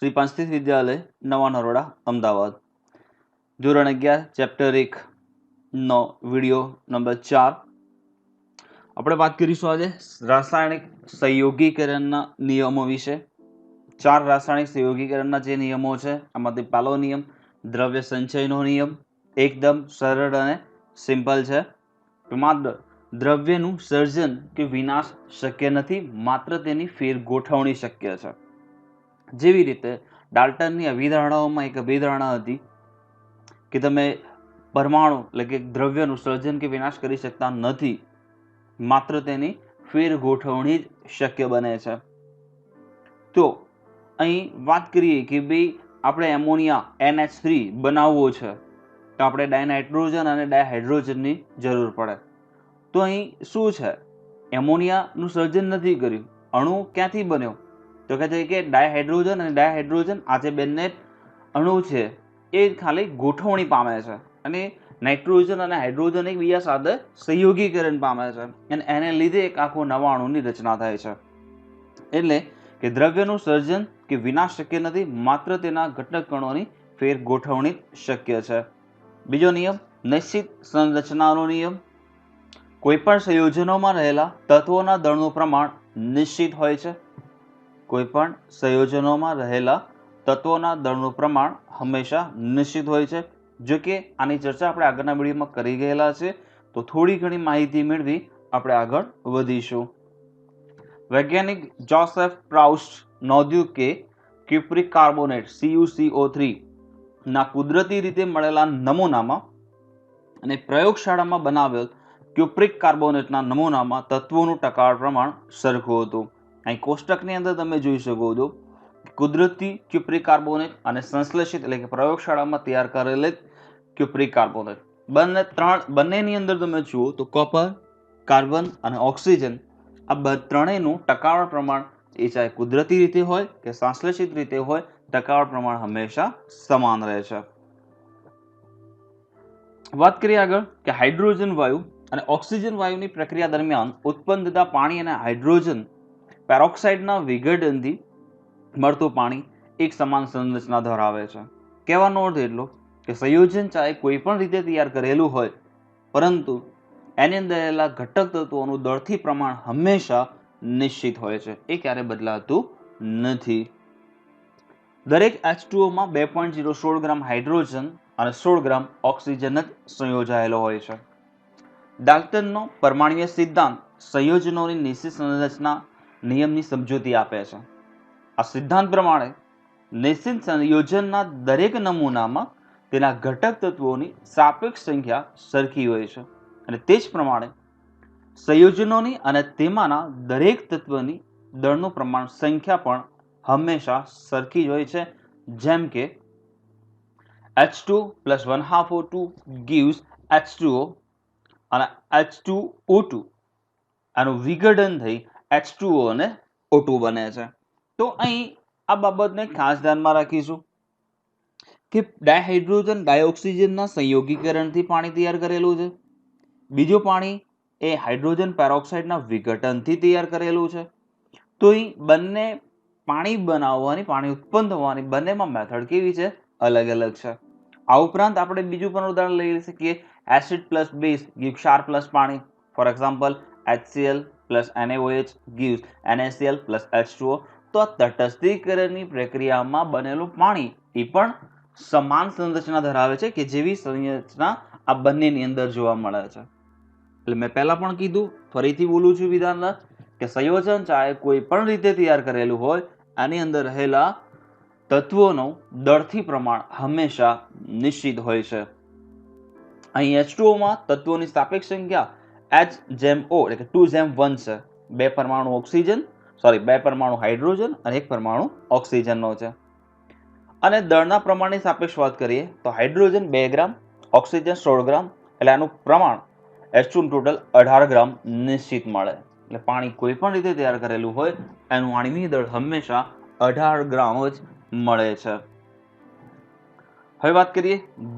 શ્રી પાંચથી વિદ્યાલય નવા નરોડા અમદાવાદ ધોરણ 11 ચેપ્ટર 1 નો વિડીયો નંબર 4 આપણે વાત કરીશું આજે રાસાયણિક સંયોગીકરણના નિયમો વિશે। 4 રાસાયણિક સંયોગીકરણના જે નિયમો છે આમાંથી પહેલો નિયમ દ્રવ્ય સંચયનો નિયમ એકદમ સરળ અને સિમ્પલ છે। માત્ર દ્રવ્યનું સર્જન કે વિનાશ શક્ય નથી, માત્ર તેની ફેરગોઠવણી શક્ય છે। જેવી રીતે ડાલ્ટનની અભિધારણાઓમાં એક અભિધારણા હતી કે તમે પરમાણુ એટલે કે દ્રવ્યનું સર્જન કે વિનાશ કરી શકતા નથી, માત્ર તેની ફેરગોઠવણી જ શક્ય બને છે। તો અહીં વાત કરીએ કે ભાઈ આપણે એમોનિયા NH3 બનાવવો છે તો આપણે ડાયનાઇટ્રોજન અને ડાયહાઇડ્રોજનની જરૂર પડે। તો અહીં શું છે, એમોનિયાનું સર્જન નથી કર્યું, અણુ ક્યાંથી બન્યો તો કહે છે કે ડાયહાઇડ્રોજન અને ડાયહાઇડ્રોજન આ જે બંને અણુ છે એ ખાલી ગોઠવણી પામે છે અને નાઇટ્રોજન અને હાઇડ્રોજન એકબીજા સાથે સંયોગીકરણ પામે છે અને એને લીધે એક આખો નવા અણુની રચના થાય છે। એટલે કે દ્રવ્યનું સર્જન કે વિનાશ શક્ય નથી, માત્ર તેના ઘટક કણોની ફેર ગોઠવણી શક્ય છે। બીજો નિયમ નિશ્ચિત સંરચનાનો નિયમ। કોઈ પણ સંયોજનોમાં રહેલા તત્વોના દળનું પ્રમાણ નિશ્ચિત હોય છે। કોઈ પણ સંયોજનોમાં રહેલા તત્વોના દળનું પ્રમાણ હંમેશા નિશ્ચિત હોય છે। જો કે આની ચર્ચા આપણે આગળના વિડીયોમાં કરી ગયેલા છે, તો થોડી ઘણી માહિતી મેળવી આપણે આગળ વધીશું। વૈજ્ઞાનિક જોસેફ પ્રાઉસ્ટ નોંધ્યું કે ક્યુપ્રિક કાર્બોનેટ CuCO3 ના કુદરતી રીતે મળેલા નમૂનામાં અને પ્રયોગશાળામાં બનાવેલ ક્યુપ્રિક કાર્બોનેટના નમૂનામાં તત્વોનું ટકાવારી પ્રમાણ સરખું હતું। અહીં કોષ્ટકની અંદર તમે જોઈ શકો છો કુદરતી ક્યુપ્રિક કાર્બોનેટ અને સંશ્લેષિત એટલે કે પ્રયોગશાળામાં તૈયાર કરેલ ક્યુપ્રિક કાર્બોનેટ બંનેની અંદર તમે જુઓ તો કોપર, કાર્બન અને ઓક્સિજન આ ત્રણેયનું ટકાવારી પ્રમાણ એ ચાહે કુદરતી રીતે હોય કે સંશ્લેષિત રીતે હોય, ટકાવારી પ્રમાણ હંમેશા સમાન રહે છે। વાત કરીએ આગળ કે હાઇડ્રોજન વાયુ અને ઓક્સિજન વાયુની પ્રક્રિયા દરમિયાન ઉત્પન્ન થતા પાણી અને હાઇડ્રોજન પેરોક્સાઇડના વિઘટનથી મળતું પાણી એક સમાન સંરચના ધરાવે છે। કહેવાનો અર્થ એટલો કે સંયોજન ચાહે કોઈ પણ રીતે તૈયાર કરેલું હોય, પરંતુ એની અંદર રહેલા ઘટક તત્વોનું દળથી પ્રમાણ હંમેશા નિશ્ચિત હોય છે, એ ક્યારે બદલાતું નથી। દરેક H2O માં 2.016 ગ્રામ હાઇડ્રોજન અને 16 ગ્રામ ઓક્સિજન જ સંયોજાયેલો હોય છે। ડાલ્ટનનો પરમાણ્વીય સિદ્ધાંત સંયોજનોની નિશ્ચિત સંરચના નિયમની સમજૂતી આપે છે। આ સિદ્ધાંત પ્રમાણે નિશ્ચિત સંયોજનના દરેક નમૂનામાં તેના ઘટક તત્વોની સાપેક્ષ સંખ્યા સરખી હોય છે અને તે જ પ્રમાણે સંયોજનોની અને તેમાંના દરેક તત્વની દળનું પ્રમાણ સંખ્યા પણ હંમેશા સરખી જ હોય છે। જેમ કે H2 + 1/2 O2 gives H2O અને H2O2 આનું વિઘટન થઈ H2O અને O2 બને છે। તો અહીં આ બાબતને ખાસ ધ્યાનમાં રાખીશું કે ડાયહાઇડ્રોજન ડાયોક્સિજનના સંયોગીકરણથી પાણી તૈયાર કરેલું છે, બીજું પાણી એ હાઇડ્રોજન પેરોક્સાઇડના વિઘટનથી તૈયાર કરેલું છે। તો અહીં બંને પાણી બનાવવાની, પાણી ઉત્પન્ન થવાની બંનેમાં મેથડ કેવી છે, અલગ અલગ છે। આ ઉપરાંત આપણે બીજું પણ ઉદાહરણ લઈ શકીએ, એસિડ પ્લસ બેઝ gives ક્ષાર પ્લસ પાણી, for example HCl + NaOH gives NaCl + H2O। તો આ તટસ્થીકરણની પ્રક્રિયામાં બનેલું પાણી એ પણ સમાન સંરચના ધરાવે છે કે જેવી સંરચના આ બંનેની અંદર જોવા મળે છે। એટલે મેં પહેલા પણ કીધું, ફરીથી બોલું છું વિધાનમાં કે સંયોજન ચાહે કોઈ પણ રીતે તૈયાર કરેલું હોય, આની અંદર રહેલા તત્વોનું દળથી પ્રમાણ હંમેશા નિશ્ચિત હોય છે। અહીં H2O માં તત્વોની સાપેક્ષ સંખ્યા H/O એટલે કે 2/1 છે। બે પરમાણુ હાઇડ્રોજન અને એક પરમાણુ ઓક્સિજનનો છે। અને દળના પ્રમાણની સાપેક્ષ વાત કરીએ તો હાઇડ્રોજન 2 ગ્રામ, ઓક્સિજન 16 ગ્રામ, એટલે આનું પ્રમાણ H2 ટોટલ 18 ગ્રામ નિશ્ચિત મળે। એટલે પાણી કોઈ પણ રીતે તૈયાર કરેલું હોય એનું આણ્વિય દળ હંમેશા 18 ગ્રામ જ મળે છે। હવે વાત કરીએ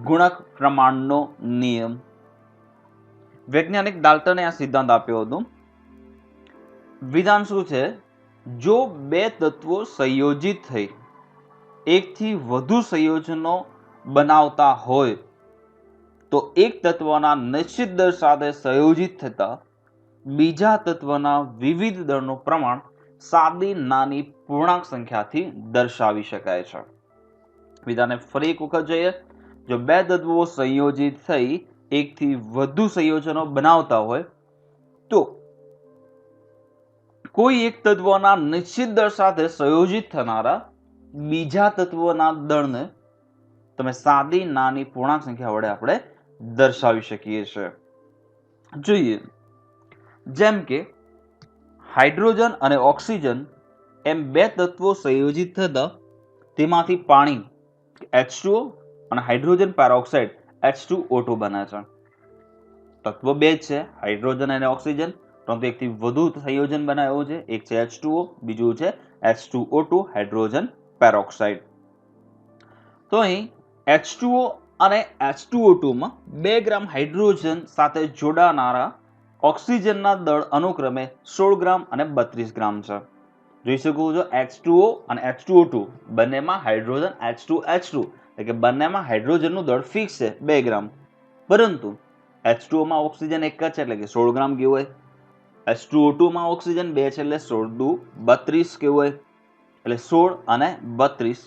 ગુણક પ્રમાણનો નિયમ। વૈજ્ઞાનિક ડાલ્ટને આ સિદ્ધાંત આપ્યો હતો। વિધાન શું છે, જો બે તત્વો સંયોજિત થઈ એકથી વધુ સંયોજનો બનાવતા હોય તો એક તત્વના નિશ્ચિત દર સાથે સંયોજિત થતા બીજા તત્વના વિવિધ દળનું પ્રમાણ સાદી નાની પૂર્ણાંક સંખ્યાથી દર્શાવી શકાય છે. વિધાને ફરી એક વખત જોઈએ. જો બે તત્વો સંયોજિત થઈ એકથી વધુ સંયોજનો બનાવતા હોય તો કોઈ એક તત્વના નિશ્ચિત દળ સાથે સંયોજિત થનારા બીજા તત્વના દળને તમે સાદી નાની પૂર્ણાંક સંખ્યા વડે આપણે દર્શાવી શકીએ છીએ. જોઈએ જેમ કે હાઇડ્રોજન અને ઓક્સિજન એમ બે તત્વો સંયોજિત થતા તેમાંથી પાણી H2O અને હાઇડ્રોજન પેરોક્સાઇડ H2O2 બને છે. તત્વો બે જ છે, હાઇડ્રોજન અને ઓક્સિજન, પરંતુ એકથી વધુ સંયોજન બનાવ્યું છે. એક છે H2O, બીજું છે H2O2 હાઇડ્રોજન પેરોક્સાઇડ. તો અહીં H2O અને H2O2 માં 2 ગ્રામ હાઇડ્રોજન સાથે જોડાનારા ઓક્સિજનના દળ અનુક્રમે 16 ગ્રામ અને 32 ગ્રામ છે. જોઈ શકો છો H2O અને H2O2 બંનેમાં હાઇડ્રોજન H2H2 એટલે કે બંનેમાં હાઇડ્રોજનનું દળ ફિક્સ છે 2 ગ્રામ, પરંતુ H2O માં ઓક્સિજન એક જ છે એટલે કે 16 ગ્રામ કેવું હોય, H2O2 માં ઓક્સિજન 2 છે એટલે 16 દુ 32 કેવું હોય, એટલે 16 અને 32.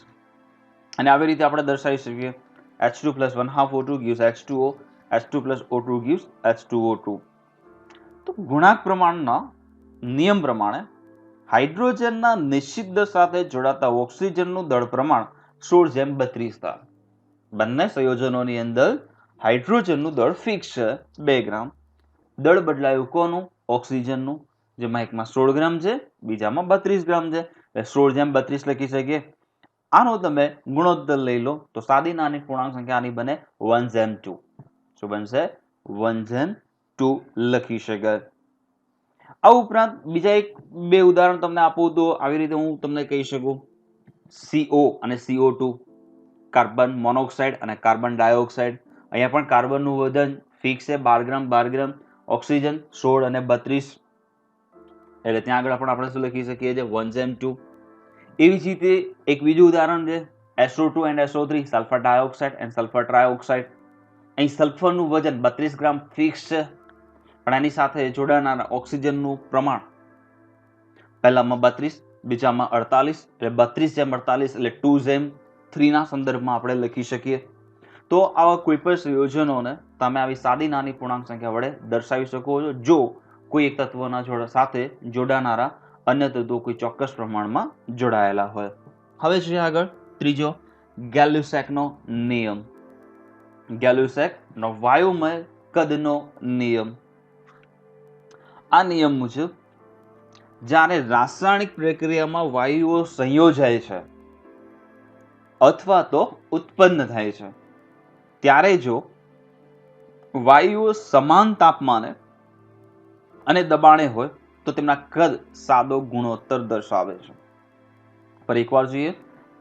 અને આવી રીતે આપણે દર્શાવી શકીએ H2 plus 1/2 O2 gives H2O, H2 plus O2 gives H2O2. તો ગુણાંક પ્રમાણના નિયમ પ્રમાણે હાઇડ્રોજનના નિશ્ચિત દળ સાથે જોડાતા ઓક્સિજનનું દળ પ્રમાણ 16:32 થાય. બંને સંયોજનોની અંદર હાઇડ્રોજનનું દળ ફિક્સ છે 2 ગ્રામ. દળ બદલાયું કોનું? ઓક્સિજનનું, જેમાં એકમાં 16 ગ્રામ છે, બીજામાં 32 ગ્રામ છે, એટલે 16:32 લખી શકીએ. આનો તમે ગુણોત્તર લઈ લો તો સાદી નાની પૂર્ણાંક સંખ્યા આની બને 1:2. શું બનશે? 1:2 લખી શકાય. આ ઉપરાંત બીજા એક બે ઉદાહરણ તમને આપું તો આવી રીતે હું તમને કહી શકું. CO અને CO2, કાર્બન મોનોક્સાઇડ અને કાર્બન ડાયોક્સાઇડ. અહીંયા પણ કાર્બનનું વજન ફિક્સ છે 12 ગ્રામ 12 ગ્રામ, ઓક્સિજન 16 અને 32, એટલે ત્યાં આગળ પણ આપણે શું લખી શકીએ છીએ? 1:2. એવી જ રીતે એક બીજું ઉદાહરણ છે SO2 and SO3, sulphur dioxide and sulphur trioxide. અહીં સલ્ફરનું વજન 32 ગ્રામ ફિક્સ છે, પણ એની સાથે જોડાનારા ઓક્સિજનનું પ્રમાણ પહેલામાં 32, બીજામાં 48, એટલે 32:48 એટલે 2:3 ના સંદર્ભમાં આપણે લખી શકીએ. તો આવા કોઈ પણ સંયોજનોને તમે આવી સાદી નાની પૂર્ણાંક સંખ્યા વડે દર્શાવી શકો છો જો કોઈ એક તત્વના સાથે જોડાનારા અન્ય તત્વો કોઈ ચોક્કસ પ્રમાણમાં જોડાયેલા હોય. હવે જોઈએ આગળ ત્રીજો ગેલ્યુસેકનો નિયમ. ગેલ્યુસેકનો વાયુમય કદનો નિયમ. આ નિયમ મુજબ જ્યારે રાસાયણિક પ્રક્રિયામાં વાયુઓ સંયોજાય છે અથવા તો ઉત્પન્ન થાય છે ત્યારે જો વાયુઓ સમાન તાપમાને અને દબાણે હોય તો તેમના કદ સાદો ગુણોત્તર દર્શાવે છે. પર એકવાર જોઈએ,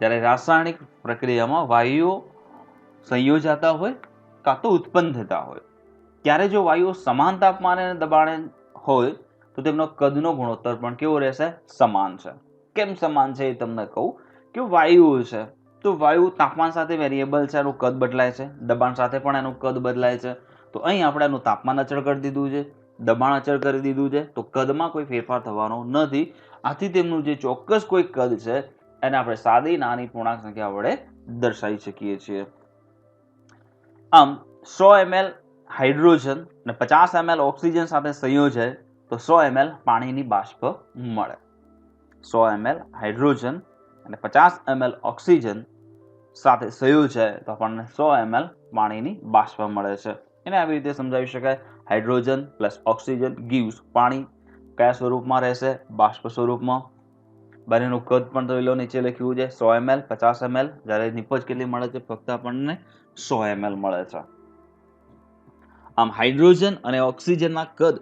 જ્યારે રાસાયણિક પ્રક્રિયામાં વાયુઓ સંયોજાતા હોય કાં તો ઉત્પન્ન થતા હોય ત્યારે જો વાયુઓ સમાન તાપમાને અને દબાણે હોય તો તેમનો કદનો ગુણોત્તર પણ કેવો રહેશે? સમાન છે. કેમ સમાન છે એ તમને કહું કે વાયુઓ છે તો વાયુ તાપમાન સાથે વેરિયેબલ છે, એનું કદ બદલાય છે, દબાણ સાથે પણ એનું કદ બદલાય છે. તો અહીં આપણે એનું તાપમાન અચળ કરી દીધું છે, દબાણ અચળ કરી દીધું છે, તો કદમાં કોઈ ફેરફાર થવાનો નથી. આથી તેમનું જે ચોક્કસ કોઈ કદ છે એને આપણે સાદી નાની પૂર્ણાંક સંખ્યા વડે દર્શાવી શકીએ છીએ. આમ 100 ml હાઇડ્રોજન અને 50 ml ઓક્સિજન સાથે સંયોજાય તો 100 ml પાણીની બાષ્પ મળે. 100 ml હાઇડ્રોજન અને 50 ml ઓક્સિજન સાથે સંયોજાય તો આપણને 100 ml પાણીની બાષ્પ મળે છે. એને આવી રીતે સમજાવી શકાય. હાઇડ્રોજન પ્લસ ઓક્સિજન gives પાણી. કયા સ્વરૂપમાં રહેશે? બાષ્પ સ્વરૂપમાં. બંનેનું કદ પણ તો નીચે લખ્યું છે 100 ml 50 ml. જ્યારે નિપજ કેટલી મળે છે? ફક્ત આપણને 100 ml મળે છે. આમ હાઇડ્રોજન અને ઓક્સિજનના કદ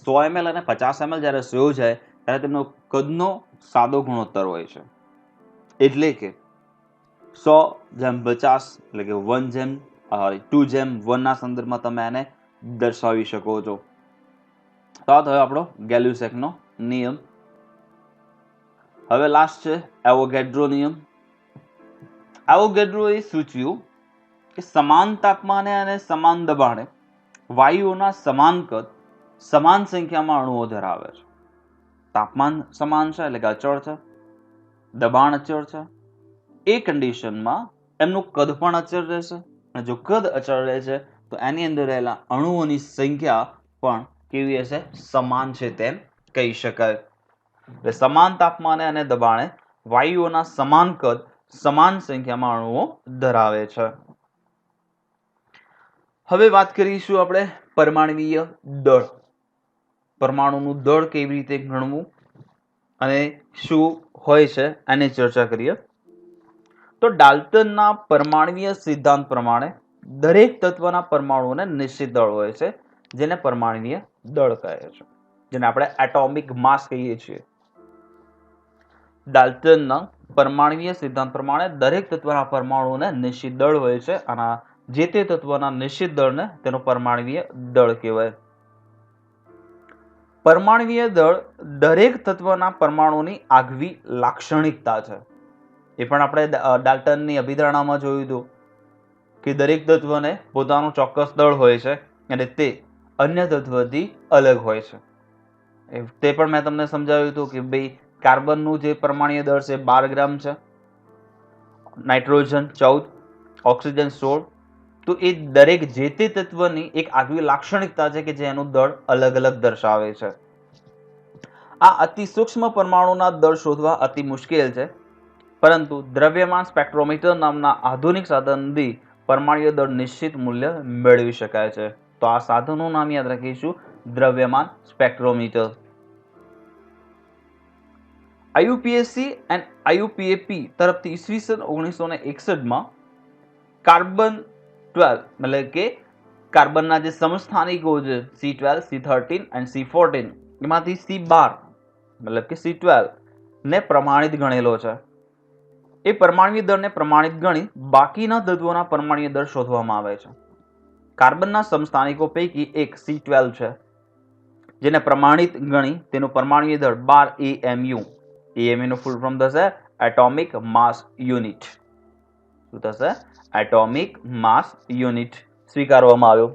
100 ml અને 50 ml જ્યારે સંયોજાય ત્યારે તેમનો કદનો સાદો ગુણોત્તર હોય છે. એટલે કે 100:50 એટલે કે 2:1 ના સંદર્ભમાં તમે એને દર્શાવી શકો છો. તો આ થયો આપણો ગેલ્યુસેકનો નિયમ. હવે લાસ્ટ છે એવોગેડ્રો નિયમ. એવોગેડ્રોએ સૂચવ્યું કે સમાન તાપમાને અને સમાન દબાણે વાયુઓના સમાન કદ સમાન સંખ્યામાં અણુઓ ધરાવે છે. તાપમાન સમાન છે એટલે કે અચળ છે, દબાણ અચળ છે. એ કન્ડિશનમાં એમનું કદ પણ અચળ રહેશે, અને જો કદ અચળ રહેશે તો એની અંદર રહેલા અણુઓની સંખ્યા પણ કેવી હશે? સમાન છે તેમ કહી શકાય. એટલે સમાન તાપમાને અને દબાણે વાયુઓના સમાન કદ સમાન સંખ્યામાં અણુઓ ધરાવે છે. હવે વાત કરીશું આપણે પરમાણ્વીય દળ. પરમાણુનું દળ કેવી રીતે ગણવું અને શું હોય છે એની ચર્ચા કરીએ. તો ડાલ્ટનના પરમાણ્વીય સિદ્ધાંત પ્રમાણે દરેક તત્વના પરમાણુઓને નિશ્ચિત દળ હોય છે, જેને પરમાણ્વીય દળ કહે છે, જેને આપણે એટોમિક માસ કહીએ છીએ. ડાલ્ટનના પરમાણ્વીય સિદ્ધાંત પ્રમાણે દરેક તત્વના પરમાણુઓને નિશ્ચિત દળ હોય છે, અને જે તે તત્વના નિશ્ચિત દળને તેનો પરમાણ્વીય દળ કહેવાય. પરમાણ્વીય દળ દરેક તત્વના પરમાણુની આગવી લાક્ષણિકતા છે. એ પણ આપણે ડાલ્ટનની અભિધારણામાં જોયું હતું કે દરેક તત્વને પોતાનું ચોક્કસ દળ હોય છે અને તે અન્ય તત્વથી અલગ હોય છે. તે પણ મેં તમને સમજાવ્યું હતું કે ભાઈ કાર્બનનું જે પરમાણ્વીય દળ છે 12 ગ્રામ છે, નાઇટ્રોજન 14, ઓક્સિજન 16. તો એ દરેક જે તે તત્વની એક આગવી લાક્ષણિકતા છે કે જે એનું દળ અલગ અલગ દર્શાવે છે. આ અતિ સૂક્ષ્મ પરમાણુના દળ શોધવા અતિ મુશ્કેલ છે, પરંતુ દ્રવ્યમાન સ્પેક્ટ્રોમીટર નામના આધુનિક સાધનથી પરમાણ્વીય દળ નિશ્ચિત મૂલ્ય મેળવી શકાય છે. તો આ સાધનનું નામ યાદ રાખીશું, દ્રવ્યમાન સ્પેક્ટ્રોમીટર. IUPAC એન્ડ IUPAP તરફથી ઈસવીસન 1961માં કાર્બન 12 એટલે કે કાર્બનના જે સમસ્થાનિકો છે C12, C13 અને C14 એમાંથી C12 મતલબ કે C12 ને પ્રમાણિત ગણેલો છે. એ પરમાણ્વીય દળને પ્રમાણિત ગણી બાકીના તત્વોના પરમાણ્વીય દળ શોધવામાં આવે છે. કાર્બનના સમસ્થાનિકો પૈકી એક C12 છે, જેને પ્રમાણિત ગણી તેનું પરમાણ્વીય દળ 12 AMU. AMU નું ફૂલ ફોર્મ થશે એટોમિક માસ યુનિટ. શું થશે? એટોમિક માસ યુનિટ સ્વીકારવામાં આવ્યો.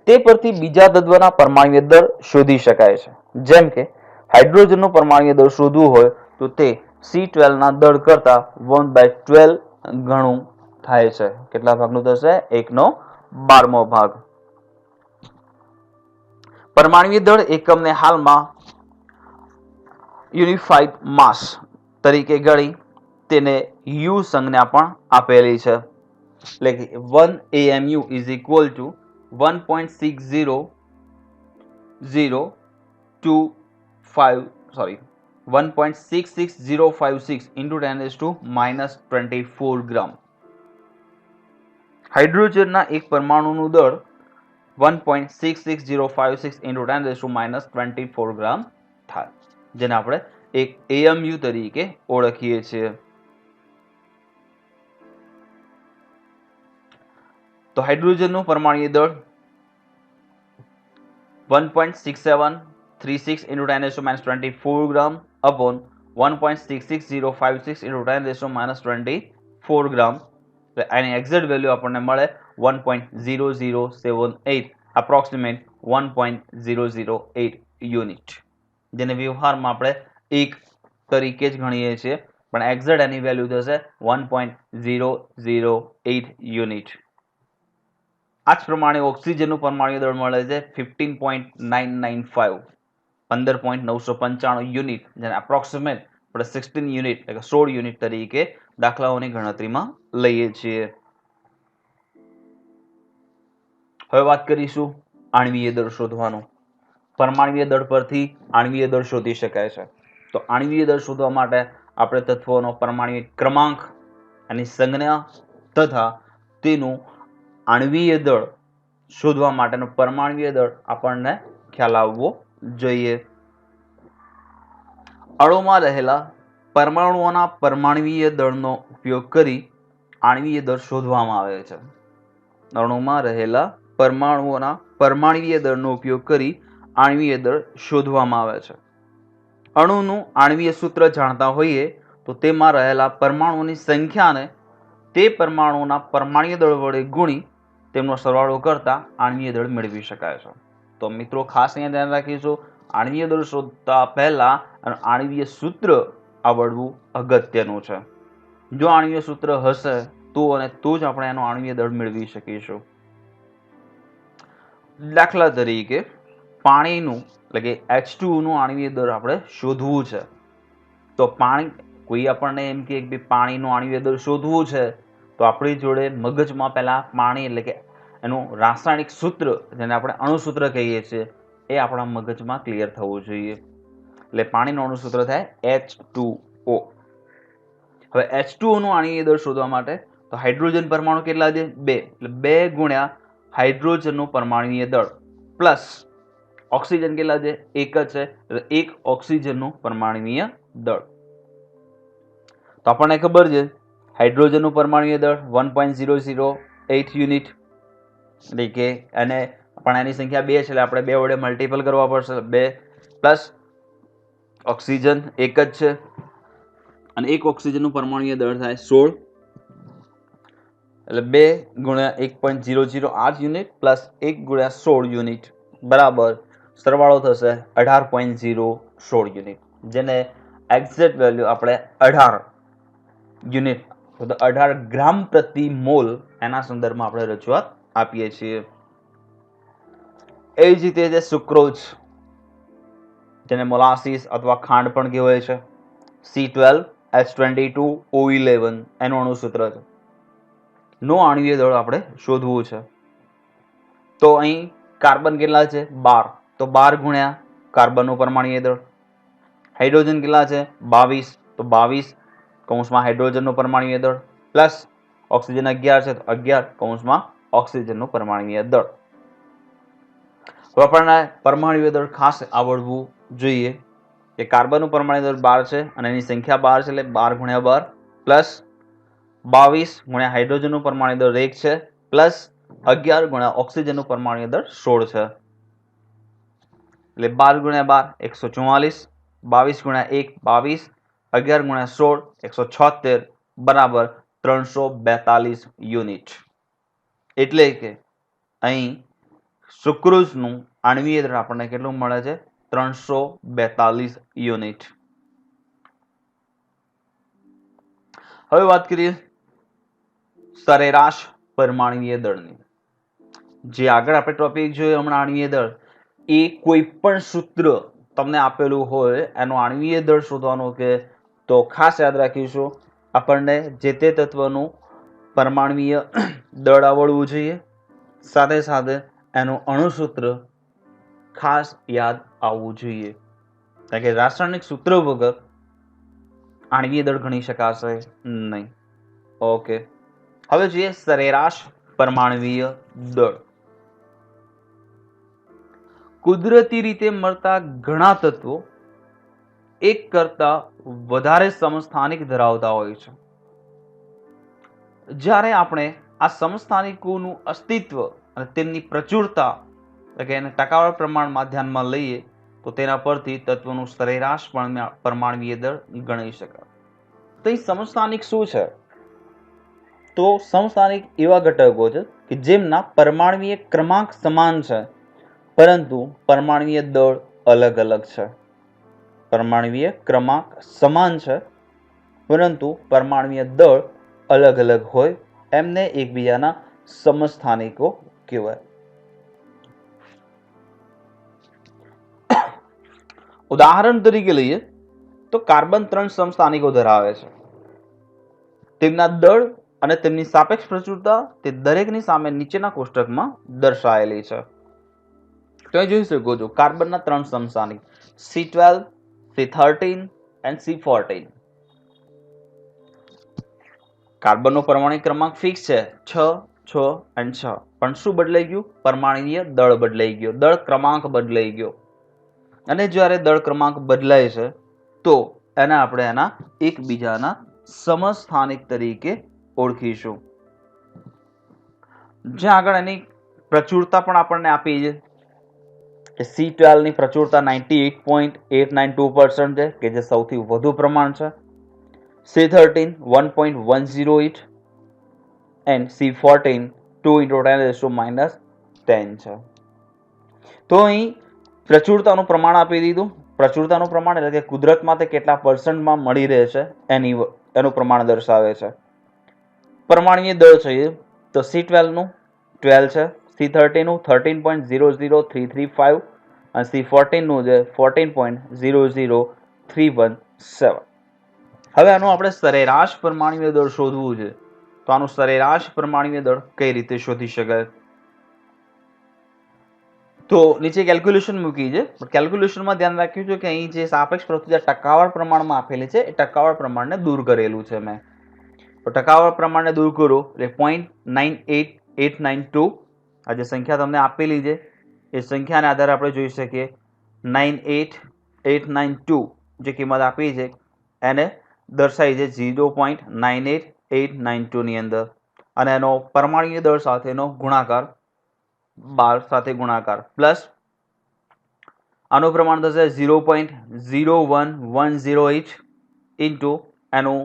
તે પરથી બીજા તત્વના પરમાણ્વીય દળ શોધી શકાય છે. જેમ કે હાઇડ્રોજનનું પરમાણ્વીય દળ શોધવું હોય તો તે C12 ના દળ કરતા 1/12 ગણું થાય છે. કેટલા ભાગનું થશે? 1/12 ભાગ. પરમાણ્વીય દળ એકમને હાલમાં યુનિફાઈડ માસ તરીકે ગણી તેને યુ સંજ્ઞા પણ આપેલી છે. એટલે કે 1 AMU is equal to 1.66056 into 10⁻⁻24 ગ્રામ. હાઇડ્રોજનના એક પરમાણુનું દળ 1.66056 into 10⁻⁻24 ગ્રામ થાય, જેને આપણે એક AMU તરીકે ઓળખીએ છીએ. તો હાઇડ્રોજનનું પરમાણ્વીય દળ 1.6736 into 10⁻⁻24 ગ્રામ upon 1.66056 into 10⁻⁻24 ગ્રામ. એની એક્ઝેક્ટ વેલ્યુ આપણને મળે 1.0078 અપ્રોક્સિમેટ 1.008 યુનિટ, જેને વ્યવહારમાં આપણે એક તરીકે જ ગણીએ છીએ, પણ એક્ઝેક્ટ એની વેલ્યુ થશે 1.008 યુનિટ. આ જ પ્રમાણે ઓક્સિજનનું પરમાણ્વીય દળ મળે છે 15.995 15.995 યુનિટ, જેને એપ્રોક્સિમેટ આપણે 16 યુનિટ એટલે કે 16 યુનિટ તરીકે દાખલાઓની ગણતરીમાં લઈએ છીએ. હવે વાત કરીશું આણ્વીય દળ શોધવાનું. પરમાણ્વીય દળ પરથી આણ્વીય દળ શોધી શકાય છે. તો આણ્વીય દળ શોધવા માટે આપણે તત્વોનો પરમાણ્વીય ક્રમાંક, એની સંજ્ઞા તથા તેનું આણ્વીય દળ શોધવા માટેનો પરમાણ્વીય દળ આપણને ખ્યાલ આવવો જોઈએ. અણુમાં રહેલા પરમાણુઓના પરમાણ્વીય દળનો ઉપયોગ કરી આણ્વીય દળ શોધવામાં આવે છે. અણુમાં રહેલા પરમાણુઓના પરમાણ્વીય દળનો ઉપયોગ કરી આણ્વીય દળ શોધવામાં આવે છે. અણુનું આણ્વીય સૂત્ર જાણતા હોઈએ તો તેમાં રહેલા પરમાણુઓની સંખ્યાને તે પરમાણુઓના પરમાણ્વીય દળ વડે ગુણી તેમનો સરવાળો કરતા આણ્વીય દળ મેળવી શકાય છે. તો મિત્રો ખાસ અહીંયા ધ્યાન રાખીશું, આણ્વીય દળ શોધતા પહેલા આણ્વીય સૂત્ર આવડવું અગત્યનું છે. જો આણ્વીય સૂત્ર હશે તો જ આપણે એનો આણ્વીય દળ મેળવી શકીશું. દાખલા તરીકે પાણીનું એટલે કે H2O નું આણ્વીય દળ આપણે શોધવું છે. તો કોઈ આપણને એમ કે પાણીનું આણ્વીય દળ શોધવું છે તો આપણી જોડે મગજમાં પહેલા પાણી એટલે કે એનું રાસાયણિક સૂત્ર, જેને આપણે અણુસૂત્ર કહીએ છીએ, એ આપણા મગજમાં ક્લિયર થવું જોઈએ. એટલે પાણીનું અણુસૂત્ર થાય H2O. હવે H2O નું આણ્વીય દળ શોધવા માટે તો હાઇડ્રોજન પરમાણુ કેટલા છે? 2. એટલે 2 ગુણ્યા હાઇડ્રોજનનું પરમાણ્વીય દળ પ્લસ ઓક્સિજન કેટલા છે? 1 જ છે, એટલે 1 ઓક્સિજનનું પરમાણ્વીય દળ. તો આપણને ખબર છે હાઇડ્રોજનનું પરમાણ્વીય દળ 1.008 યુનિટ, એટલે કે એને પણ એની સંખ્યા 2 છે એટલે આપણે 2 વડે મલ્ટીપલ કરવા પડશે. 2 પ્લસ ઓક્સિજન 1 જ છે અને 1 ઓક્સિજનનું પરમાણ્વીય દળ થાય 16, એટલે 2 ગુણ્યા 1.008 યુનિટ પ્લસ 1 ગુણ્યા 16 યુનિટ બરાબર સરવાળો થશે 18.016 યુનિટ, જેને એક્ઝેક્ટ વેલ્યુ આપણે 18 યુનિટ, તો 18 ગ્રામ પ્રતિ મોલ એના સંદર્ભમાં આપણે રજૂઆત આપીએ છીએ. એ જ રીતે છે સુક્રોઝ, જેને મોલાસીસ અથવા ખાંડ પણ કહેવાય છે. C12H22O11 એનું અણુસૂત્ર છે. નો આણ્વીય દળ આપણે શોધવું છે. તો અહીં કાર્બન કેટલા છે? 12, તો 12 ગુણ્યા કાર્બનનું પરમાણ્વીય દળ. હાઇડ્રોજન કેટલા છે? 22, તો 22 કૌંસમાં હાઇડ્રોજનનું પરમાણ્વીય દળ પ્લસ ઓક્સિજન 11 છે, તો 11 કૌંસમાં ઓક્સિજનનું પરમાણ્વીય દળ. તો આપણને પરમાણ્વીય દળ ખાસ આવડવું જોઈએ કે કાર્બનનું પરમાણ્વીય દળ 12 છે અને એની સંખ્યા 12 છે, એટલે 12 ગુણ્યા 12 પ્લસ 22 ગુણ્યા હાઇડ્રોજનનું પરમાણ્વીય દળ 1 છે પ્લસ 11 ગુણ્યા ઓક્સિજનનું પરમાણ્વીય દળ 16 છે, એટલે 12 ગુણ્યા 12 144, 22 ગુણ્યા 1 22, 11 ગુણ્યા 16 176 બરાબર 342 યુનિટ. એટલે કે અહીં સુક્રોઝનું આણ્વીય દળ આપણને કેટલું મળે છે? 342 યુનિટ. હવે વાત કરીએ સરેરાશ પરમાણ્વીય દળની. જે આગળ આપણે ટોપિક જોયો હમણાં આણ્વીય દળ, એ કોઈ પણ સૂત્ર તમને આપેલું હોય એનો આણ્વીય દળ શોધવાનો કે તો ખાસ યાદ રાખીશું આપણને જે તે તત્વનું પરમાણ્વીય દળ આવડવું જોઈએ, સાથે સાથે એનું અણુસૂત્ર ખાસ યાદ આવવું જોઈએ, કારણ કે રાસાયણિક સૂત્ર વગર આણ્વીય દળ ગણી શકાશે નહીં. ઓકે, હવે જોઈએ સરેરાશ પરમાણ્વીય દળ. કુદરતી રીતે મળતા ઘણા તત્વો એક કરતા વધારે સમસ્થાનિક ધરાવતા હોય છે. જ્યારે આપણે આ સમસ્થાનિકોનું અસ્તિત્વ અને તેમની પ્રચુરતા એટલે કે એને ટકાવારી પ્રમાણમાં ધ્યાનમાં લઈએ તો તેના પરથી તત્વનું સરેરાશ પરમાણ્વીય દળ ગણી શકાય. તો અહીં સમસ્થાનિક શું છે? તો સમસ્થાનિક એવા ઘટકો છે કે જેમના પરમાણ્વીય ક્રમાંક સમાન છે પરંતુ પરમાણ્વીય દળ અલગ અલગ છે. પરમાણ્વીય ક્રમાંક સમાન છે પરંતુ પરમાણ્વીય દળ અલગ અલગ હોય એમને એકબીજાના સમસ્થાનિકો કહેવાય. ઉદાહરણ તરીકે લઈએ તો કાર્બન 3 સમસ્થાનિકો ધરાવે છે. તેમના દળ અને તેમની સાપેક્ષ પ્રચુરતા તે દરેકની સામે નીચેના કોષ્ટકમાં દર્શાવેલી છે. તો અહીં જોઈ શકો છો કાર્બનના 3 સમસ્થાનિક C12, C13 and C14. કાર્બનનો પરમાણુ ક્રમાંક ફિક્સ છે 6, 6 અને 6, પણ શું બદલાઈ ગયું? પરમાણ્વીય દળ બદલાઈ ગયો, દળ ક્રમાંક બદલાઈ ગયો. અને જ્યારે દળ ક્રમાંક બદલાય છે તો એને આપણે એના એકબીજાના સમસ્થાનિક તરીકે ઓળખીશું. જ્યાં આગળ એની પ્રચુરતા પણ આપણને આપી છે કે C12 ની પ્રચુરતા 98.892% છે કે જે સૌથી વધુ પ્રમાણ છે. C13 1.108 and C14 2 into 10 raised to minus 10 છે. તો અહીં પ્રચુરતાનું પ્રમાણ આપી દીધું. પ્રચુરતાનું પ્રમાણ એટલે કે કુદરતમાં તે કેટલા પર્સન્ટમાં મળી રહે છે એનું પ્રમાણ દર્શાવે છે. પરમાણ્વીય દળ જોઈએ તો C12 નું 12 છે, C13 નું 13.00335 અને C14 નું છે 14.00317. હવે આનું આપણે સરેરાશ પરમાણ્વીય દળ શોધવું છે. તો આનું સરેરાશ પરમાણ્વીય દળ કઈ રીતે શોધી શકાય? તો નીચે કેલ્ક્યુલેશન મૂકી છે, પણ કેલ્ક્યુલેશનમાં ધ્યાન રાખ્યું છે કે અહીં જે સાપેક્ષ પ્રવૃત્તિ ટકાવાળ પ્રમાણમાં આપેલી છે એ ટકાવાળ પ્રમાણને દૂર કરેલું છે મેં. તો ટકાવાળ પ્રમાણને દૂર કરો એટલે 0.98892 આ જે સંખ્યા તમને આપેલી છે એ સંખ્યાના આધારે આપણે જોઈ શકીએ 98892 જે કિંમત આપી છે એને દર્શાવી છે 0.98892 ની અંદર, અને એનો પરમાણ્વીય દળ સાથેનો ગુણાકાર 12 સાથે ગુણાકાર પ્લસ આનું પ્રમાણ થશે 0.01108 ઇન્ટુ એનું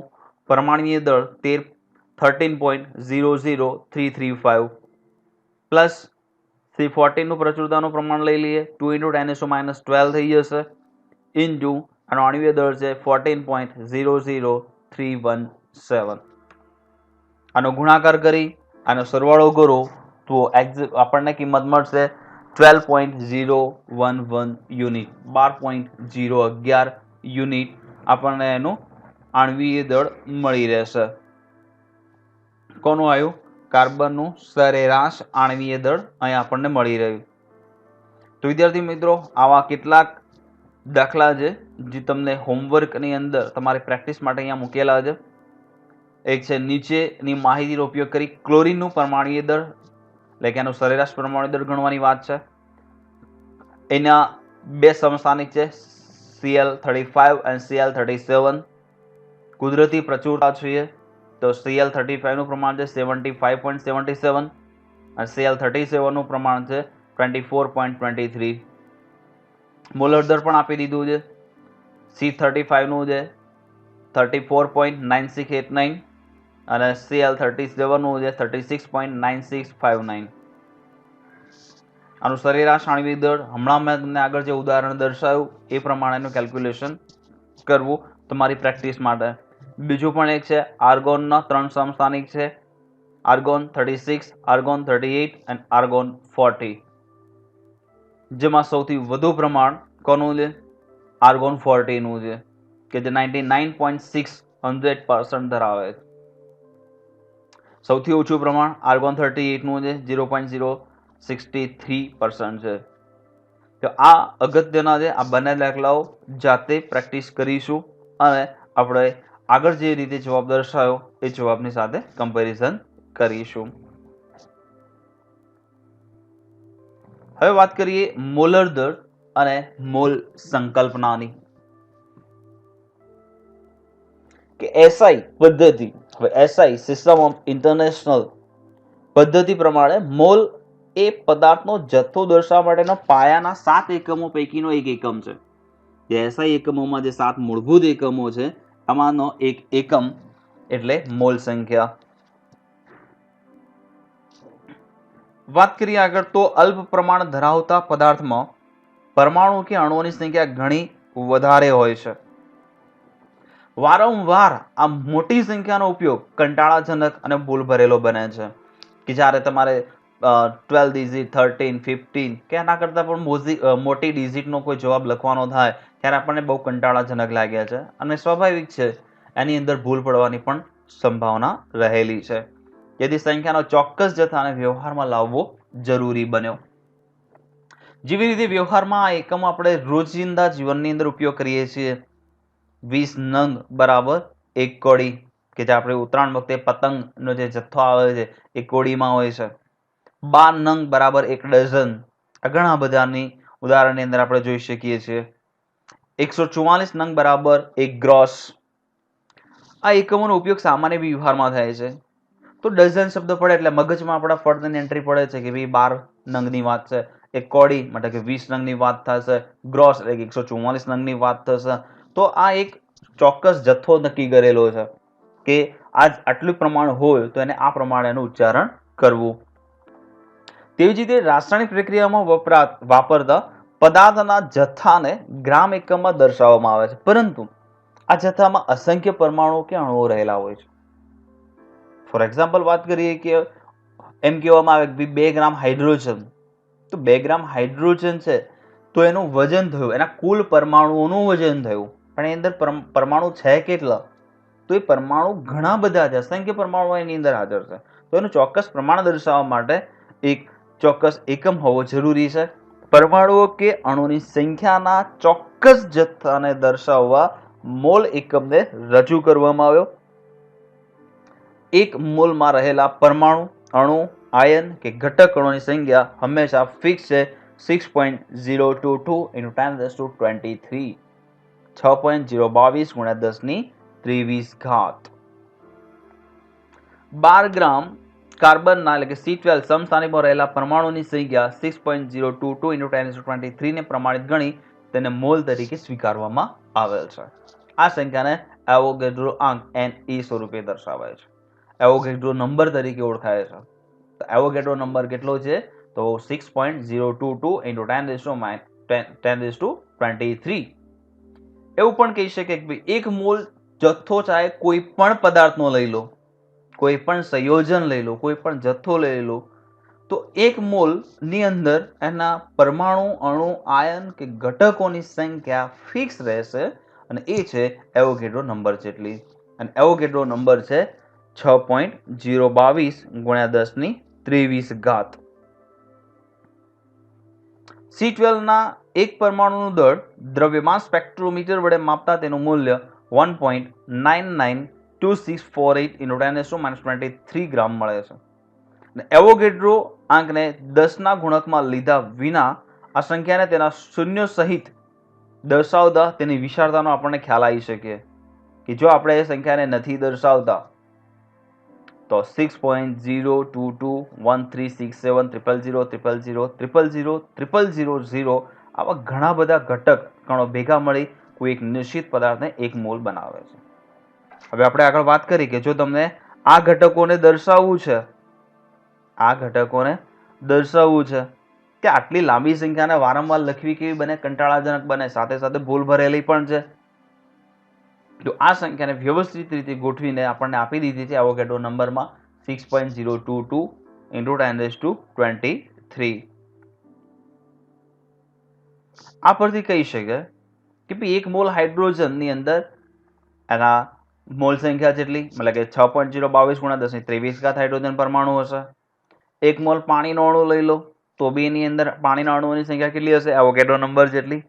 પરમાણ્વીય દળ 13.00335 પ્લસ C14 નું પ્રચુરતાનું પ્રમાણ લઈ લઈએ 2 into 10⁻12 થઈ જશે ઇન્ટુ આનો આણ્વીય દળ છે 14.00317. આનો ગુણાકાર કરી આનો સરવાળો કરો તો આપણને કિંમત મળશે 12.011 યુનિટ, 12.011 યુનિટ આપણને એનું આણ્વીય દળ મળી રહેશે. કોનું આવ્યું? કાર્બનનું સરેરાશ આણ્વીય દળ અહીં આપણને મળી રહ્યું. તો વિદ્યાર્થી મિત્રો આવા કેટલાક દાખલા છે જે તમને હોમવર્કની અંદર તમારી પ્રેક્ટિસ માટે અહીંયા મૂકેલા છે. એક છે નીચેની માહિતીનો ઉપયોગ કરી ક્લોરીનનું પરમાણ્વીય દળ એટલે કે એનું સરેરાશ પરમાણ્વીય દળ ગણવાની વાત છે. એના બે સમસ્થાનિક છે Cl35 અને Cl37. કુદરતી પ્રચુરતા જોઈએ તો Cl35 નું પ્રમાણ છે 75.77 અને Cl37 નું પ્રમાણ છે 24.23. મોલર દર પણ આપી દીધું છે. C35 નું છે 34.9689 અને Cl37 નું છે 36.9659. આનું સરેરાશ આણ્વીય દળ હમણાં મેં તમને આગળ જે ઉદાહરણ દર્શાવ્યું એ પ્રમાણેનું કેલ્ક્યુલેશન કરવું તમારી પ્રેક્ટિસ માટે. બીજું પણ એક છે આર્ગોનના 3 સમસ્થાનિક છે, આર્ગોન 36, આર્ગોન 38 અને આર્ગોન 40, જેમાં સૌથી વધુ પ્રમાણ કોનું છે? આર્ગોન 40 નું છે કે જે 99.6% ધરાવે છે. સૌથી ઓછું પ્રમાણ આર્ગોન 38 નું છે 0.063% છે. તો આ અગત્યના છે. આ બંને દાખલાઓ જાતે પ્રેક્ટિસ કરીશું અને આપણે આગળ જે રીતે જવાબ દર્શાવ્યો એ જવાબની સાથે કમ્પેરિઝન કરીશું. હવે વાત કરીએ મોલર દર અને મોલ સંકલ્પનાની કે SI પદ્ધતિ. હવે SI સિસ્ટમ ઓફ ઇન્ટરનેશનલ પદ્ધતિ પ્રમાણે મોલ એ પદાર્થનો જથ્થો દર્શાવવા માટેનો પાયાના 7 એકમો પૈકીનો એક એકમ છે. જે SI એકમોમાં જે 7 મૂળભૂત એકમો છે આમાંનો એક એકમ એટલે મોલ સંખ્યા. વાત કરીએ આગળ તો અલ્પ પ્રમાણ ધરાવતા પદાર્થમાં પરમાણુ કે અણુઓની સંખ્યા ઘણી વધારે હોય છે. વારંવાર આ મોટી સંખ્યાનો ઉપયોગ કંટાળાજનક અને ભૂલ ભરેલો બને છે કે જ્યારે તમારે 12 ડિજિટ 13 15 કે એના કરતાં પણ મોટી ડિજિટનો કોઈ જવાબ લખવાનો થાય ત્યારે આપણને બહુ કંટાળાજનક લાગે છે અને સ્વાભાવિક છે એની અંદર ભૂલ પડવાની પણ સંભાવના રહેલી છે. જેથી સંખ્યાનો ચોક્કસ જથ્થાને વ્યવહારમાં લાવવો જરૂરી બન્યો. જેવી રીતે વ્યવહારમાં આ એકમ આપણે રોજિંદા જીવનની અંદર ઉપયોગ કરીએ છીએ. 20 નંગ બરાબર 1 કોડી કે જે આપણે ઉત્તરાયણ વખતે પતંગનો જે જથ્થો આવે છે એ કોડીમાં હોય છે. 12 નંગ બરાબર 1 ડઝન. આ ઘણા બધાની ઉદાહરણની અંદર આપણે જોઈ શકીએ છીએ. 144 નંગ બરાબર 1 ગ્રોસ. આ એકમોનો ઉપયોગ સામાન્ય વ્યવહારમાં થાય છે. તો ડઝન શબ્દ પડે એટલે મગજમાં આપણા ફળની એન્ટ્રી પડે છે કે ભાઈ 12 નંગની વાત છે. એક કોડી એટલે કે 20 નંગની વાત થશે. ગ્રોસ એટલે કે 144 નંગની વાત થશે. તો આ એક ચોક્કસ જથ્થો નક્કી કરેલો છે કે આ આટલું પ્રમાણ હોય તો એને આ પ્રમાણેનું ઉચ્ચારણ કરવું. તેવી જ રીતે રાસાયણિક પ્રક્રિયામાં વાપરતા પદાર્થના જથ્થાને ગ્રામ એકમમાં દર્શાવવામાં આવે છે, પરંતુ આ જથ્થામાં અસંખ્ય પરમાણુ કે અણુઓ રહેલા હોય છે. ફોર એક્ઝામ્પલ વાત કરીએ કે એમ કહેવામાં આવે કે 2 ગ્રામ હાઇડ્રોજન, તો 2 ગ્રામ હાઇડ્રોજન છે તો એનું વજન થયું, એના કુલ પરમાણુઓનું વજન થયું, પણ એની અંદર પરમાણુ છે કેટલા? તો એ પરમાણુ ઘણા બધા છે, અસંખ્ય પરમાણુ એની અંદર હાજર છે. તો એનું ચોક્કસ પ્રમાણ દર્શાવવા માટે એક ચોક્કસ એકમ હોવો જરૂરી છે. પરમાણુઓ કે અણુની સંખ્યાના ચોક્કસ જથ્થાને દર્શાવવા મોલ એકમને રજૂ કરવામાં આવ્યો. એક મોલમાં રહેલા પરમાણુ, અણુ, આયન કે ઘટક અણુની સંખ્યા હંમેશા ફિક્સ છે 6.022 × 1023, 6.022 × 1023. 12 ગ્રામ કાર્બનના એટલે કે C12 સમસ્થાનિકમાં રહેલા પરમાણુની સંખ્યા 6.022 × 1023 ને પ્રમાણિત ગણી તેને મોલ તરીકે સ્વીકારવામાં આવેલ છે. આ સંખ્યાને એવોગેડ્રો આંક Ne સ્વરૂપે દર્શાવાય છે. એવોગેડ્રો નંબર તરીકે ઓળખાય છે. તો એવોગેડ્રો નંબર કેટલો છે? તો 6.022 × 1023. એવું પણ કહી શકે કે એક મોલ જથ્થો ચાહે કોઈ પણ પદાર્થનો લઈ લો, કોઈ પણ સંયોજન લઈ લો, કોઈ પણ જથ્થો લઈ લો, તો એક મોલ ની અંદર એના પરમાણુ, અણુ, આયન કે ઘટકોની સંખ્યા ફિક્સ રહેશે અને એ છે એવોગેડ્રો નંબર જેટલી. અને એવોગેડ્રો નંબર છે 6.022 × 1023. C12 ના એક પરમાણુનું દળ દ્રવ્યમાન સ્પેક્ટ્રોમીટર વડે માપતા તેનું મૂલ્ય 1.992648 × 10 - 23 મળે છે. એવોગેડ્રો આંકને 10ના ગુણકમાં લીધા વિના આ સંખ્યાને તેના શૂન્ય સહિત દર્શાવતા તેની વિશાળતાનો આપણને ખ્યાલ આવી શકે કે જો આપણે એ સંખ્યાને નથી દર્શાવતા તો 6.022136700000000 આવા ઘણા બધા ઘટક કણો ભેગા મળી કોઈ એક નિશ્ચિત પદાર્થને એક મોલ બનાવે છે. હવે આપણે આગળ વાત કરી કે જો તમને આ ઘટકોને દર્શાવવું છે કે આટલી લાંબી સંખ્યાને વારંવાર લખવી કેવી બને? કંટાળાજનક બને, સાથે સાથે ભૂલ ભરેલી પણ છે. તો આ સંખ્યાને વ્યવસ્થિત રીતે ગોઠવીને આપણને આપી દીધી છે એવોગેડ્રો નંબરમાં 6.022 × 1023. આ પરથી કહી શકાય કે એક મોલ હાઇડ્રોજનની અંદર એના મોલ સંખ્યા જેટલી, એટલે કે 6.022 × 1023 હાઇડ્રોજન પરમાણુ હશે. એક મોલ પાણીનો અણુ લઈ લો તો બી એની અંદર પાણીના અણુઓની સંખ્યા કેટલી હશે? એવોગેડ્રો નંબર જેટલી,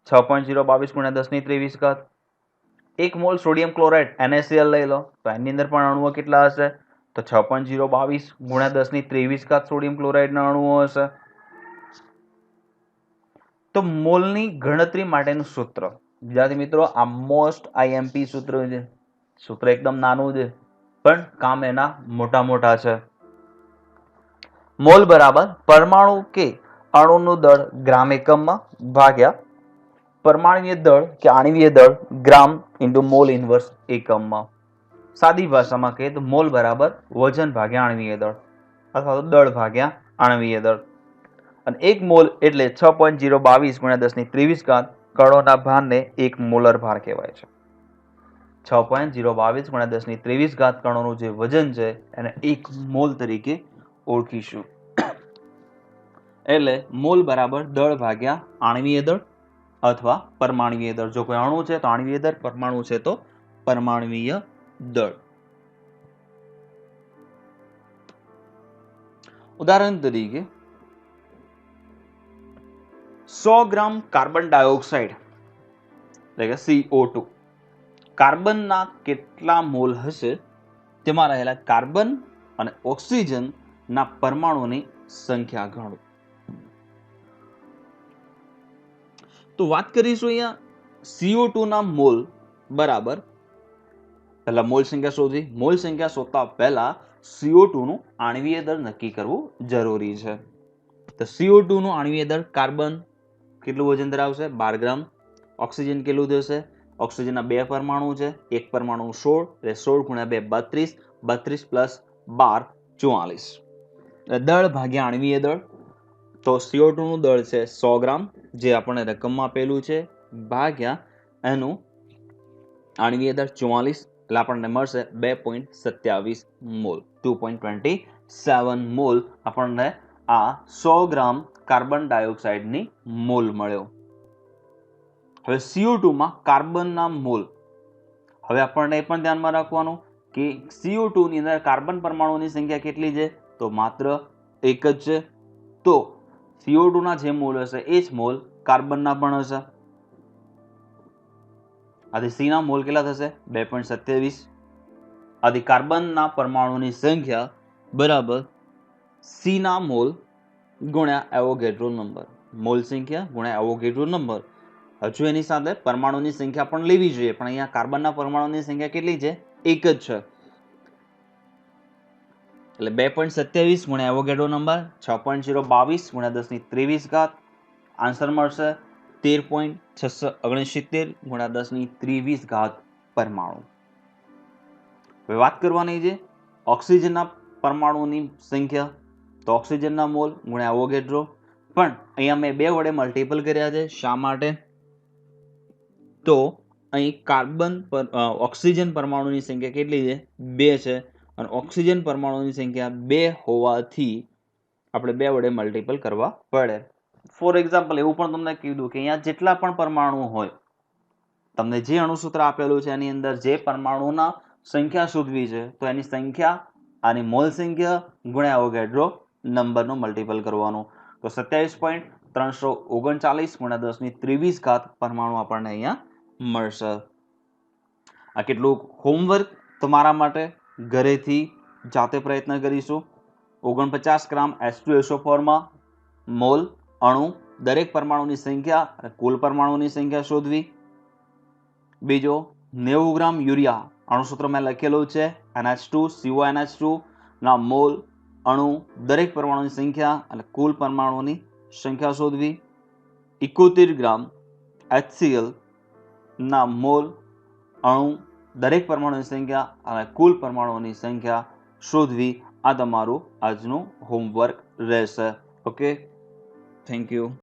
6.022 × 1023. એક મોલ સોડિયમ ક્લોરાઇડ NaCl લઈ લો તો એની અંદર પણ અણુઓ કેટલા હશે? તો 6.022 × 1023 સોડિયમ ક્લોરાઇડના અણુઓ હશે. તો મોલની ગણતરી માટેનું સૂત્ર, વિદ્યાર્થી મિત્રો, આ મોસ્ટ IMP સૂત્ર છે. સૂત્ર એકદમ નાનું છે પણ કામ એના મોટા મોટા છે. મોલ બરાબર પરમાણુ કે અણુનું દળ ગ્રામ એકમમાં ભાગ્યા પરમાણુય દળ કે આણ્વીય દળ ગ્રામ × મોલ ઇન્વર્સ એકમમાં. સાદી ભાષામાં કહીએ તો મોલ બરાબર વજન ભાગ્યા આણ્વીય દળ અથવા તો દળ ભાગ્યા આણ્વીય દળ. અને એક મોલ એટલે 6.022 × 1023 કણોના ભારને એક મોલર ભાર કહેવાય છે. 6.022 × 1023 કણોનું જે વજન છે એને એક મોલ તરીકે ઓળખીશું. એટલે મોલ બરાબર દળ ભાગ્યા આણ્વીય દળ અથવા પરમાણ્વીય દળ. જો કોઈ અણુ છે તો આણ્વીય દળ, પરમાણુ છે તો પરમાણ્વીય દળ. ઉદાહરણ તરીકે 100 ગ્રામ કાર્બન ડાયોક્સાઇડ એટલે કે CO2 કાર્બનના કેટલા મોલ હશે તેમાં રહેલા કાર્બન અને ઓક્સિજનના પરમાણુની સંખ્યા ગણો. તો વાત કરીશું અહીંયા CO2 ના મોલ બરાબર, પહેલા મોલ સંખ્યા શોધી. મોલ સંખ્યા શોધતા પહેલા CO2 નું આણ્વીય દળ નક્કી કરવું જરૂરી છે. તો CO2 નું આણ્વીય દળ, કાર્બન કેટલું વજન ધરાવશે? 12 ગ્રામ. ઓક્સિજન કેટલું થશે? ઓક્સિજનના 2 પરમાણુ છે, એક પરમાણુ 16 એટલે 16 ગુણ્યા 2 32, 32 પ્લસ 12 44. દળ ભાગ્યા આણ્વીય દળ, તો CO2 નું દળ છે 100 ગ્રામ, જે આપણને રકમમાં આપેલું છે, ભાગ્યા એનું આણ્વીય દળ 44, એટલે આપણને મળશે 2.27 મોલ, 2.27 મોલ આપણને આ 100 ગ્રામ કાર્બન ડાયોક્સાઇડની મોલ મળ્યો. હવે CO2 માં કાર્બનના મોલ, હવે આપણને એ પણ ધ્યાનમાં રાખવાનું કે CO2 ની અંદર કાર્બન પરમાણુની સંખ્યા કેટલી છે, તો માત્ર એક જ છે. તો CO2 ના જે મોલ હશે એ જ મોલ કાર્બનના પણ હશે. આથી C ના મોલ કેટલા થશે? 2.27. આથી કાર્બનના પરમાણુની સંખ્યા બરાબર C ના મોલ ગુણ્યા એવોગેડ્રો નંબર, મોલ સંખ્યા ગુણ્યા એવોગેડ્રો નંબર. હજુ એની સાથે પરમાણુની સંખ્યા પણ લેવી જોઈએ, પણ અહીંયા કાર્બનના પરમાણુની સંખ્યા કેટલી છે? એક જ છે. એટલે 2.27 ગુણ્યા એવોગેડ્રો નંબર 6.022 ગુણ્યા 1023 આન્સર મળશે 13.669 ગુણ્યા 1023 પરમાણુ. હવે વાત કરવાની છે ઓક્સિજનના પરમાણુની સંખ્યા, તો ઓક્સિજનના મોલ ગુણ્યા એવોગેડ્રો, પણ અહીંયા મેં 2 વડે મલ્ટીપલ કર્યા છે. શા માટે? તો અહીં કાર્બન પર ઓક્સિજન પરમાણુની સંખ્યા કેટલી છે? 2 છે, અને ઓક્સિજન પરમાણુની સંખ્યા 2 હોવાથી આપણે 2 વડે મલ્ટીપલ કરવા પડે. ફોર એક્ઝામ્પલ એવું પણ તમને કીધું કે અહીંયા જેટલા પણ પરમાણુ હોય, તમને જે અણુસૂત્ર આપેલું છે એની અંદર જે પરમાણુના સંખ્યા શોધવી છે, તો એની સંખ્યા આની મોલ સંખ્યા ગુણ્યા એવોગેડ્રો નંબરનો મલ્ટીપલ કરવાનો, તો 27.339 ગુણ્યા 1023 પરમાણુ આપણને અહીંયા મળશે. આ કેટલું હોમવર્ક તમારા માટે ઘરેથી જાતે પ્રયત્ન કરીશું. 49 ગ્રામ H2SO4 માં મોલ અણુ, દરેક પરમાણુની સંખ્યા અને કુલ પરમાણુની સંખ્યા શોધવી. બીજો 90 ગ્રામ યુરિયા, અણુસૂત્ર મેં લખેલું છે NH2CONH2 ના મોલ અણુ, દરેક પરમાણુની સંખ્યા અને કુલ પરમાણુની સંખ્યા શોધવી. 71 ગ્રામ HCl ના મોલ અણુ, દરેક પરમાણુની સંખ્યા અને કુલ પરમાણુની સંખ્યા શોધવી. આ તમારું આજનું હોમવર્ક રહેશે. Okay, thank you.